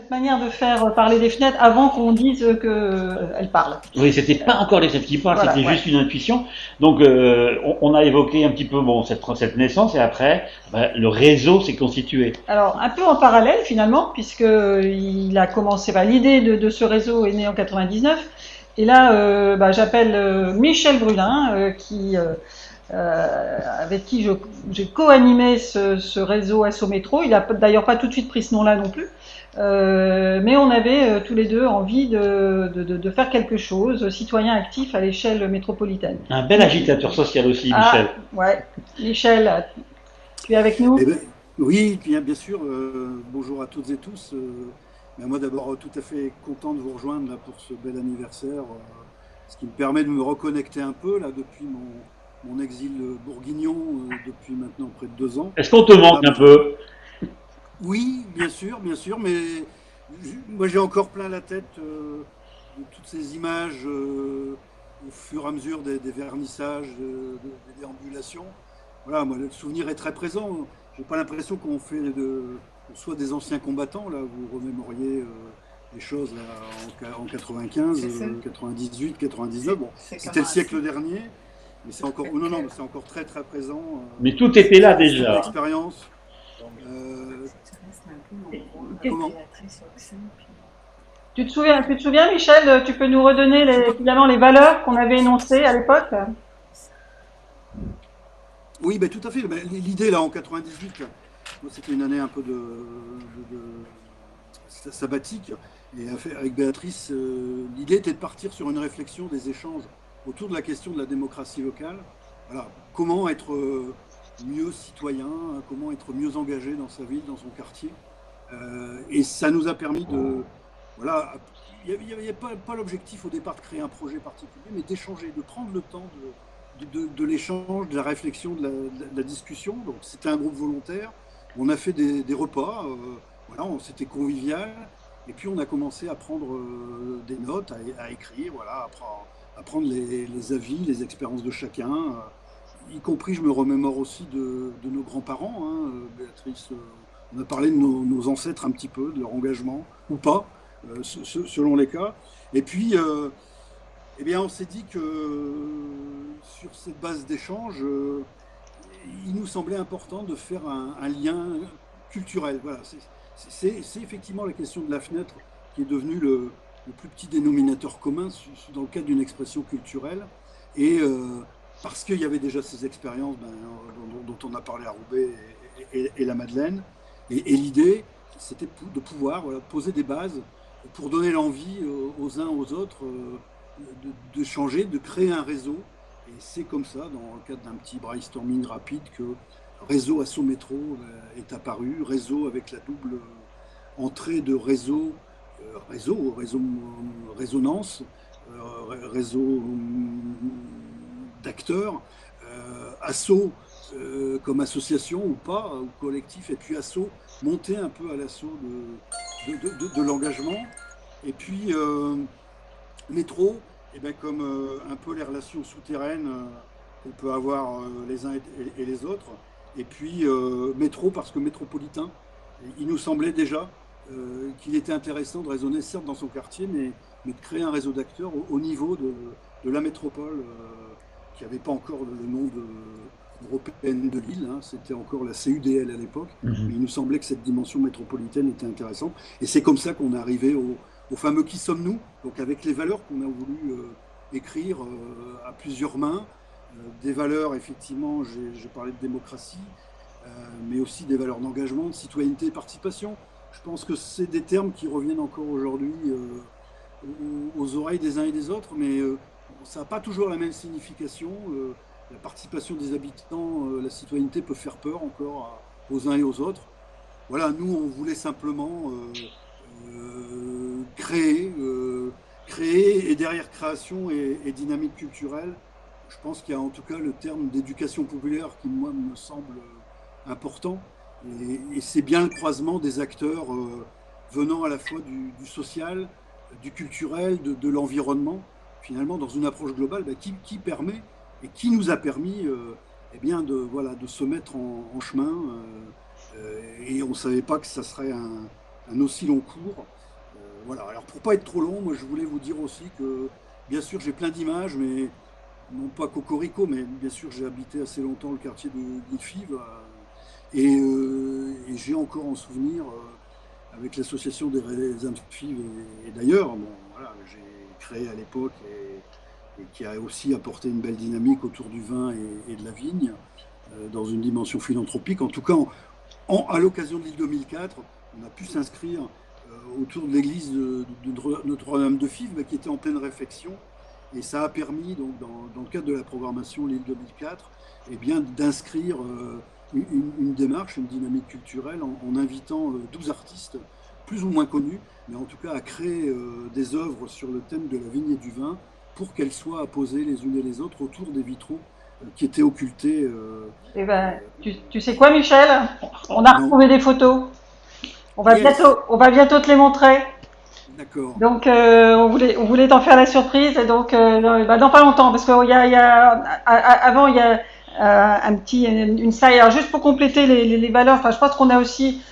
Cette manière de faire parler des fenêtres avant qu'on dise qu'elles parlent. Oui, c'était pas encore les fenêtres qui parlent, Voilà, c'était ouais. juste une intuition. Donc, on a évoqué un petit peu bon cette naissance et après, le réseau s'est constitué. Alors, un peu en parallèle finalement, puisque il a commencé, enfin, l'idée de ce réseau est née en 99. Et là, j'appelle Michel Brulin, avec qui j'ai co-animé ce réseau Asso Métro. Il a d'ailleurs pas tout de suite pris ce nom-là non plus. Mais on avait tous les deux envie de faire quelque chose, citoyen actif à l'échelle métropolitaine. Un bel agitateur social aussi, Ah, Michel. ouais. Michel, tu es avec nous? Eh ben, oui, bien sûr. Bonjour à toutes et tous. Moi, d'abord, tout à fait content de vous rejoindre là, pour ce bel anniversaire, ce qui me permet de me reconnecter un peu là depuis mon exil bourguignon depuis maintenant près de 2 ans. Est-ce qu'on te Voilà, manque un peu? oui, bien sûr, mais moi j'ai encore plein la tête de toutes ces images au fur et à mesure des vernissages, des déambulations. Voilà, moi le souvenir est très présent. J'ai pas l'impression qu'on soit des anciens combattants. Là, vous remémoriez les choses là, en 95, C'est ça. 98, 99. Bon, C'est comme c'était le un siècle cycle. dernier, mais c'est encore, non, non, c'est encore très très présent. Mais tout était là Cette déjà. expérience. Euh, C'est un peu mon rôle de comment créatrice au sein. Tu te souviens, Michel, tu peux nous redonner Je sais pas. finalement les valeurs qu'on avait énoncées à l'époque? Oui, ben, tout à fait. Ben, l'idée, là, en 98, là, moi, c'était une année un peu sabbatique. Et avec Béatrice, l'idée était de partir sur une réflexion des échanges autour de la question de la démocratie locale. Voilà, comment être mieux citoyen, comment être mieux engagé dans sa ville, dans son quartier. Et ça nous a permis de... Voilà, il n'y avait pas l'objectif au départ de créer un projet particulier, mais d'échanger, de prendre le temps de l'échange, de la réflexion, de la discussion. Donc c'était un groupe volontaire. On a fait des repas, voilà, c'était convivial. Et puis on a commencé à prendre des notes, à écrire, voilà, à prendre les avis, les expériences de chacun. Y compris, je me remémore aussi de nos grands-parents, hein, Béatrice. On a parlé de nos ancêtres un petit peu, de leur engagement, ou pas, selon les cas. Et puis, eh bien, on s'est dit que sur cette base d'échange, il nous semblait important de faire un lien culturel. Voilà, c'est effectivement la question de la fenêtre qui est devenue le plus petit dénominateur commun dans le cadre d'une expression culturelle. Et parce qu'il y avait déjà ces expériences dont on a parlé à Roubaix et la Madeleine. Et l'idée, c'était de pouvoir voilà, poser des bases pour donner l'envie aux uns aux autres de changer, de créer un réseau. Et c'est comme ça, dans le cadre d'un petit brainstorming rapide, que Réseau Asso Métro est apparu. Réseau avec la double entrée de résonance, réseau d'acteurs, Asso comme association ou pas, ou collectif, et puis Asso, monter un peu à l'assaut de l'engagement. Et puis Métro, eh bien, comme un peu les relations souterraines qu'on peut avoir les uns et les autres. Et puis Métro, parce que métropolitain, il nous semblait déjà qu'il était intéressant de raisonner, certes dans son quartier, mais de créer un réseau d'acteurs au niveau de la métropole, qui n'avait pas encore le nom européenne de Lille, hein, c'était encore la CUDL à l'époque, mais il nous semblait que cette dimension métropolitaine était intéressante. Et c'est comme ça qu'on est arrivé au fameux Qui sommes-nous, donc avec les valeurs qu'on a voulu écrire à plusieurs mains, des valeurs, effectivement, j'ai parlé de démocratie, mais aussi des valeurs d'engagement, de citoyenneté et participation. Je pense que c'est des termes qui reviennent encore aujourd'hui aux oreilles des uns et des autres, mais ça n'a pas toujours la même signification. La participation des habitants, la citoyenneté peut faire peur encore aux uns et aux autres. Voilà, nous, on voulait simplement créer, et derrière création et dynamique culturelle, je pense qu'il y a en tout cas le terme d'éducation populaire qui, moi, me semble important. Et c'est bien le croisement des acteurs venant à la fois du social, du culturel, de l'environnement, finalement, dans une approche globale qui permet et qui nous a permis eh bien voilà, de se mettre en chemin. Et on ne savait pas que ça serait un aussi long cours. Voilà. Alors pour pas être trop long, moi je voulais vous dire aussi que bien sûr j'ai plein d'images, mais non pas Cocorico, mais bien sûr j'ai habité assez longtemps le quartier de Guilfives et j'ai encore en souvenir avec l'association des raisins de Fives et d'ailleurs, bon, voilà, j'ai créé à l'époque et qui a aussi apporté une belle dynamique autour du vin et de la vigne dans une dimension philanthropique. En tout cas, à l'occasion de l'île 2004, on a pu s'inscrire autour de l'église de Notre-Dame de Fives, qui était en pleine réfection. Et ça a permis, donc, dans le cadre de la programmation l'île 2004, eh bien, d'inscrire une démarche, une dynamique culturelle en invitant 12 artistes plus ou moins connus, mais en tout cas à créer des œuvres sur le thème de la vigne et du vin pour qu'elles soient apposées les unes et les autres autour des vitraux qui étaient occultés. Eh ben, tu sais quoi, Michel? On a retrouvé des photos. On va bientôt te les montrer. D'accord. Donc, on voulait t'en faire la surprise. Et donc, dans pas longtemps, parce qu'avant, il y a une slide. Alors, juste pour compléter les valeurs, enfin, je pense qu'on a aussi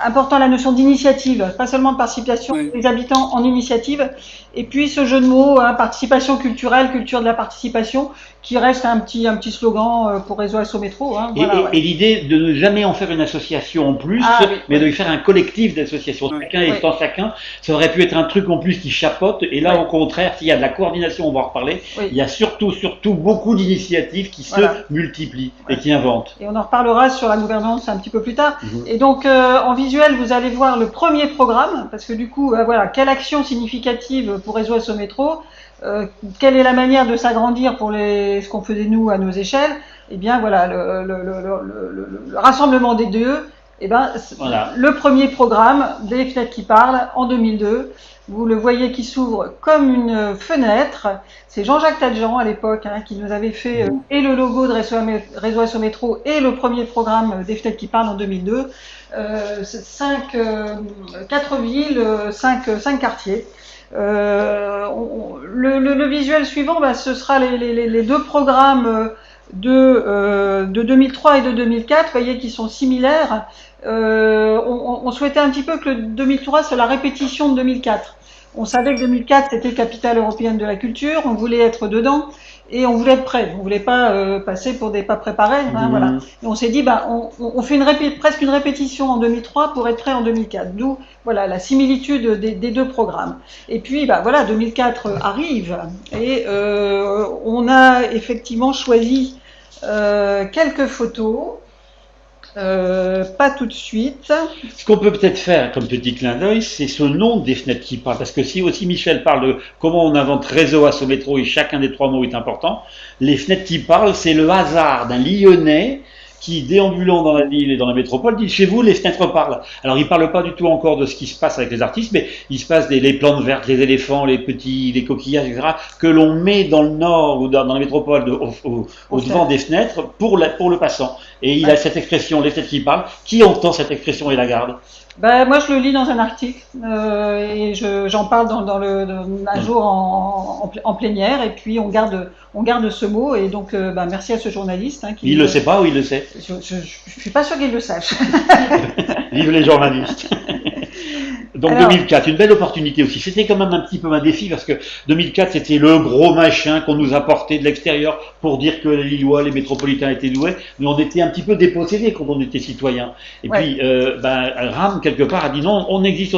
important la notion d'initiative, pas seulement de participation, Oui. les habitants en initiative. Et puis ce jeu de mots, participation culturelle, culture de la participation, qui reste un petit slogan pour Réseau Asso Métro. Hein, voilà, et l'idée de ne jamais en faire une association en plus, mais de faire un collectif d'associations. Chacun étant chacun, ça aurait pu être un truc en plus qui chapeaute. Et là, au contraire, s'il y a de la coordination, on va en reparler, il y a surtout beaucoup d'initiatives qui se multiplient et qui inventent. Et on en reparlera sur la gouvernance un petit peu plus tard. Et donc, en visuel, vous allez voir le premier programme, parce que du coup, voilà, quelle action significative pour Réseau Asso Métro, quelle est la manière de s'agrandir pour ce qu'on faisait nous à nos échelles. Eh bien, voilà, le rassemblement des deux. Eh ben, le premier programme des Fenêtres qui parlent en 2002. Vous le voyez qui s'ouvre comme une fenêtre. C'est Jean-Jacques Tadjean à l'époque qui nous avait fait et le logo de Réseau Asso Métro et le premier programme des Fenêtres qui parlent en 2002. 4 villes, 5 quartiers. Le visuel suivant, ce sera les deux programmes de 2003 et de 2004, vous voyez, qui sont similaires. On souhaitait un petit peu que le 2003 soit la répétition de 2004. On savait que 2004 c'était capitale européenne de la culture, on voulait être dedans et on voulait être prêt. On voulait pas passer pour des pas préparés. Voilà. Et on s'est dit, on fait presque une répétition en 2003 pour être prêt en 2004. D'où voilà la similitude des deux programmes. Et puis voilà, 2004 arrive et on a effectivement choisi quelques photos. Pas tout de suite. Ce qu'on peut peut-être faire comme petit clin d'œil, c'est ce nom des Fenêtres qui parlent. Parce que si aussi Michel parle de comment on invente Réseau Asso Métro et chacun des 3 mots est important, les Fenêtres qui parlent, c'est le hasard d'un Lyonnais qui, déambulant dans la ville et dans la métropole, dit chez vous, les fenêtres parlent. Alors, il ne parle pas du tout encore de ce qui se passe avec les artistes, mais il se passe les plantes vertes, les éléphants, les coquillages, etc., que l'on met dans le nord ou dans la métropole au devant des fenêtres pour le passant. Et il a cette expression, les fenêtres qui parlent. Qui entend cette expression et la garde? Moi, je le lis dans un article et j'en parle un jour en plénière, et puis on garde ce mot. Et donc, merci à ce journaliste. Il le sait pas ou il le sait? Je suis pas sûr qu'il le sache. Vive les journalistes. Donc 2004, une belle opportunité aussi. C'était quand même un petit peu un défi parce que 2004, c'était le gros machin qu'on nous apportait de l'extérieur pour dire que les Lillois, les métropolitains étaient doués, mais on était un petit peu dépossédés quand on était citoyen. Et puis, RAM, quelque part, a dit non, on existe.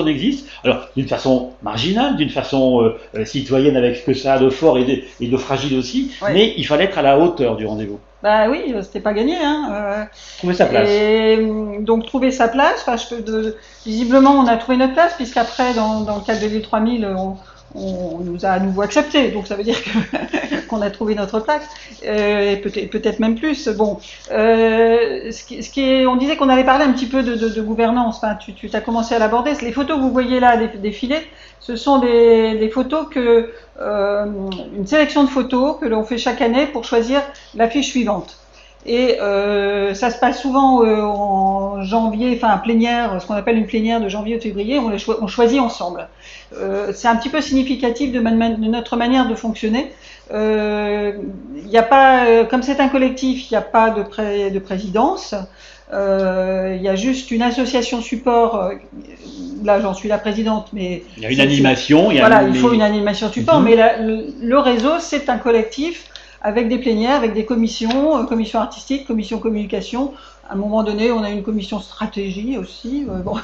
Alors, d'une façon marginale, d'une façon citoyenne avec ce que ça a de fort et de fragile aussi, mais il fallait être à la hauteur du rendez-vous. Oui, c'était pas gagné. Trouver sa place. Et donc trouver sa place. Visiblement, on a trouvé notre place puisqu'après, dans le cadre de l'île 3000, on nous a à nouveau acceptés. Donc ça veut dire qu'on a trouvé notre place et peut-être même plus. Bon, on disait qu'on allait parler un petit peu de gouvernance. Enfin, tu as commencé à l'aborder. Les photos que vous voyez là défiler, ce sont des photos une sélection de photos que l'on fait chaque année pour choisir l'affiche suivante. Et ça se passe souvent en janvier, enfin plénière, ce qu'on appelle une plénière de janvier ou de février, on choisit ensemble. C'est un petit peu significatif de notre manière de fonctionner. Y a pas, comme c'est un collectif, il n'y a pas de présidence. Il y a juste une association support là j'en suis la présidente, mais il y a une animation, il faut une animation support, mais le réseau c'est un collectif avec des plénières, avec des commissions, commission artistique, commission communication. À un moment donné, on a une commission stratégie aussi. Bon.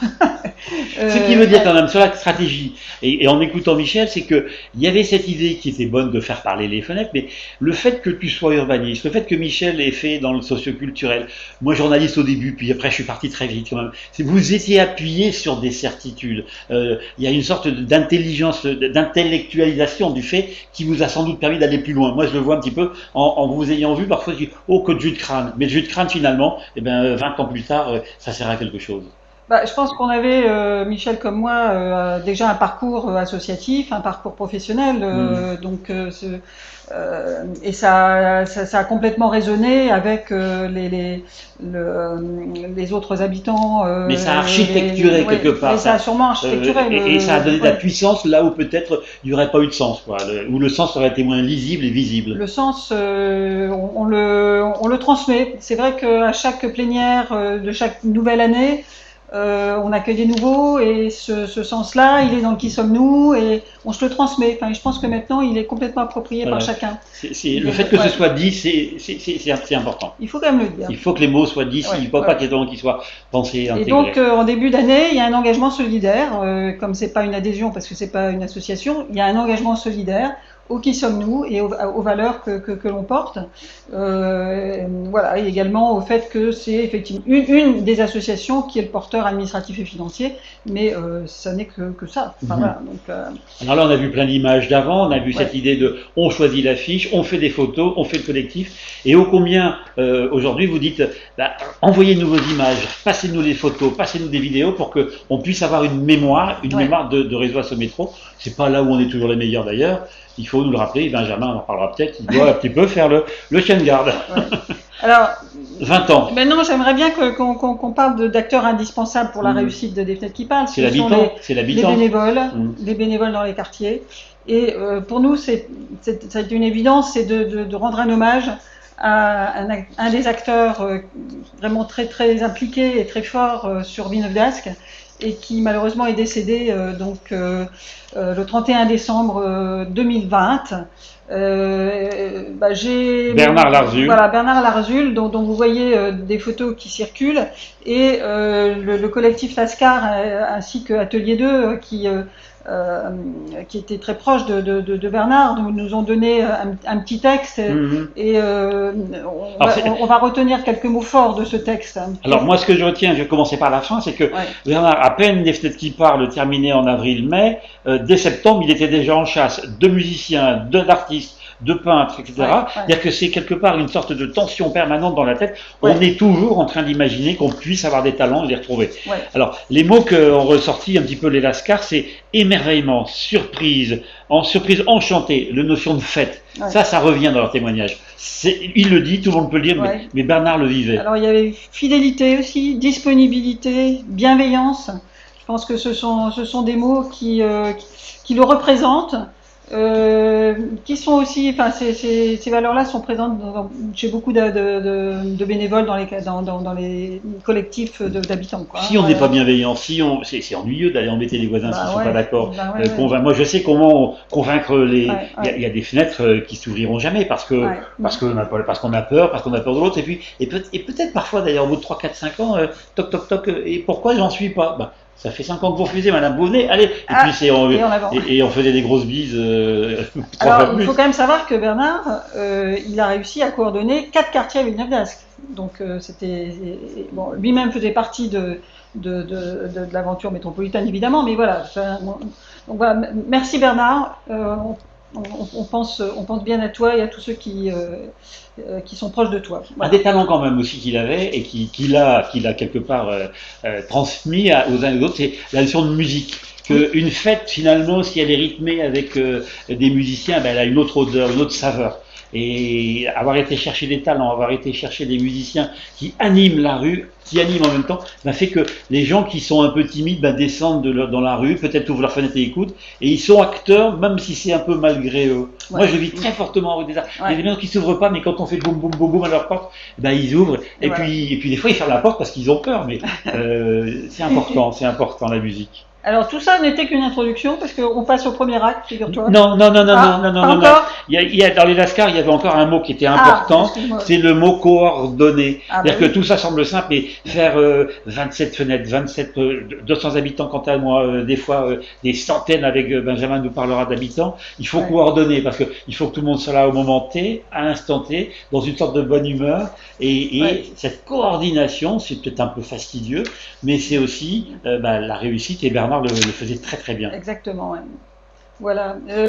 Ce qui veut dire quand même sur la stratégie, et en écoutant Michel, c'est qu'il y avait cette idée qui était bonne de faire parler les fenêtres, mais le fait que tu sois urbaniste, le fait que Michel ait fait dans le socioculturel, moi journaliste au début, puis après je suis parti très vite quand même, vous étiez appuyé sur des certitudes. Il y a une sorte d'intelligence, d'intellectualisation du fait qui vous a sans doute permis d'aller plus loin. Moi je le vois un petit peu en vous ayant vu, parfois je dis oh que de jus de crâne, mais le jus de crâne finalement, eh ben, 20 ans plus tard, ça sert à quelque chose. Je pense qu'on avait, Michel comme moi, déjà un parcours associatif, un parcours professionnel, donc et ça a complètement résonné avec les autres habitants. Mais ça a architecturé quelque part. Mais ça a sûrement architecturé. Et ça a donné de la puissance là où peut-être il n'y aurait pas eu de sens, quoi, où le sens aurait été moins lisible et visible. Le sens, on le transmet. C'est vrai qu'à chaque plénière de chaque nouvelle année, on accueille des nouveaux et ce sens-là, il est dans le qui sommes-nous et on se le transmet. Enfin, je pense que maintenant, il est complètement approprié par chacun. Le fait que ce soit dit, c'est important. Il faut quand même le dire. Il faut que les mots soient dits, il ne faut pas qu'ils soient pensés et intégrés. Et donc, en début d'année, il y a un engagement solidaire. Comme c'est pas une adhésion parce que c'est pas une association, il y a un engagement solidaire au qui sommes-nous et aux valeurs que l'on porte. Voilà, et également au fait que c'est effectivement une des associations qui est le porteur administratif et financier, mais ça n'est que ça. Enfin, voilà, donc, alors là, on a vu plein d'images d'avant, on a vu cette idée de on choisit l'affiche, on fait des photos, on fait le collectif, et ô combien aujourd'hui vous dites envoyez-nous vos images, passez-nous les photos, passez-nous des vidéos pour qu'on puisse avoir une mémoire de réseau Asso Métro. C'est pas là où on est toujours les meilleurs d'ailleurs. Il faut nous le rappeler, Benjamin en parlera peut-être, il doit un petit peu faire le chien de garde. Alors, 20 ans. Maintenant, j'aimerais bien qu'on parle d'acteurs indispensables pour la réussite des Fenêtres qui parlent. C'est l'habitant. Les bénévoles, les bénévoles dans les quartiers. Et pour nous, c'est une évidence, c'est de rendre un hommage à un des acteurs vraiment très très impliqué et très fort sur Villeneuve d'Ascq, et qui malheureusement est décédé le 31 décembre 2020. Bernard Larzul. Voilà, Bernard Larzul, dont vous voyez des photos qui circulent, et le collectif Lascar ainsi que Atelier 2 qui était très proche de Bernard, nous ont donné un petit texte et on va retenir quelques mots forts de ce texte. Alors moi, ce que je retiens, je vais commencer par la fin, c'est que Bernard, à peine les Fenêtres qui parlent terminé en avril-mai, dès septembre, il était déjà en chasse de musiciens, d'artistes, de peintres, etc. C'est-à-dire que c'est quelque part une sorte de tension permanente dans la tête. On est toujours en train d'imaginer qu'on puisse avoir des talents et les retrouver. Alors, les mots qu'ont ressorti un petit peu les Lascars, c'est émerveillement, surprise enchantée, la notion de fête. Ça revient dans leur témoignage. Il le dit, tout le monde peut le dire, mais Bernard le vivait. Alors, il y avait fidélité aussi, disponibilité, bienveillance. Je pense que ce sont des mots qui le représentent. Qui sont aussi, enfin, ces valeurs-là sont présentes chez beaucoup de bénévoles dans les collectifs d'habitants. Si on n'est pas bienveillant, c'est ennuyeux d'aller embêter les voisins s'ils ne sont pas d'accord. Moi, je sais comment convaincre il y a des fenêtres qui s'ouvriront jamais parce qu'on a peur de l'autre, et peut-être parfois d'ailleurs au bout de 3, 4, 5 ans, toc toc toc, et pourquoi j'en suis pas? Ça fait 5 ans que vous refusez, madame, vous venez, allez. Et on faisait des grosses bises. Alors, il faut quand même savoir que Bernard, il a réussi à coordonner 4 quartiers à Villeneuve d'Ascq. Donc, lui-même faisait partie de l'aventure métropolitaine, évidemment, mais voilà. Donc, voilà. Merci Bernard. On pense bien à toi et à tous ceux qui sont proches de toi. Un des talents quand même aussi qu'il avait et qu'il a quelque part transmis aux uns et aux autres, c'est la notion de musique. Une fête finalement, si elle est rythmée avec des musiciens, elle a une autre odeur, une autre saveur. Et avoir été chercher des talents, avoir été chercher des musiciens qui animent la rue, qui animent en même temps, fait que les gens qui sont un peu timides descendent dans la rue, peut-être ouvrent leur fenêtre et écoutent, et ils sont acteurs, même si c'est un peu malgré eux. Moi, je vis très fortement en rue des Arts. Il y a des gens qui s'ouvrent pas, mais quand on fait boum boum boum boum à leur porte, ils ouvrent, et puis des fois ils ferment la porte parce qu'ils ont peur, mais c'est important la musique. Alors tout ça n'était qu'une introduction parce qu'on passe au premier acte, figure-toi. Non, non, non, non, Ah, non, non, pas non, non. encore. Dans les Lascars, il y avait encore un mot qui était Ah, important, excuse-moi. c'est le mot coordonné. Ah, C'est-à-dire bah que tout ça semble simple, mais faire 27 fenêtres, 27, 200 habitants, quant à moi, des fois des centaines avec Benjamin nous parlera d'habitants, il faut Ouais. coordonner parce qu'il faut que tout le monde soit là au moment T, à l'instant T, dans une sorte de bonne humeur. Et Ouais. cette coordination, c'est peut-être un peu fastidieux, mais c'est aussi la réussite, et Bernard le faisait très très bien. Exactement. Ouais. Voilà.